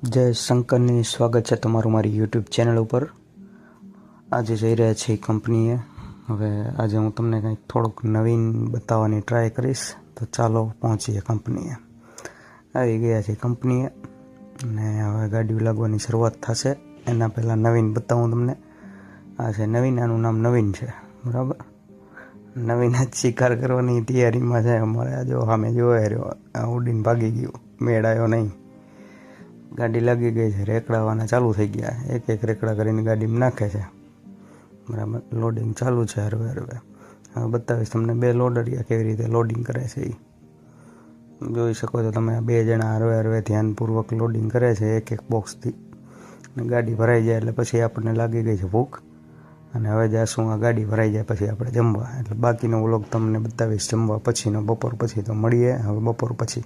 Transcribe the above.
જય શંકરની સ્વાગત છે તમારું મારી યુટ્યુબ ચેનલ ઉપર। આજે જઈ રહ્યા છીએ કંપનીએ। હવે આજે હું તમને કંઈક થોડુંક નવીન બતાવવાની ટ્રાય કરીશ, તો ચાલો પહોંચીએ કંપનીએ। આવી ગયા છે કંપનીએ અને હવે ગાડી લાગવાની શરૂઆત થશે। એના પહેલાં નવીન બતાવું તમને। આ છે નવીન, આનું નામ નવીન છે, બરાબર। નવીન જ શિકાર કરવાની તૈયારીમાં છે અમારે। આ જો સામે જોવા રહ્યો, આ ઉડીને ભાગી ગયું, મેળ આવ્યો નહીં। ગાડી લાગી ગઈ છે, રેકડાવાના ચાલુ થઈ ગયા, એક એક રેકડા કરીને ગાડીમાં નાખે છે, બરાબર। લોડિંગ ચાલુ છે હરવે હરવે। હવે બતાવીશ તમને બે લોડરિયા કેવી રીતે લોડિંગ કરે છે। એ જોઈ શકો છો તમે, બે જણા હરવે હરવે ધ્યાનપૂર્વક લોડિંગ કરે છે એક એક બોક્સથી। અને ગાડી ભરાઈ જાય એટલે પછી આપણને લાગી ગઈ છે ભૂખ, અને હવે જાશું આ ગાડી ભરાઈ જાય પછી આપણે જમવા। એટલે બાકીનો વ્લોગ તમને બતાવીશ જમવા પછીનો, બપોર પછી તો મળીએ હવે બપોર પછી।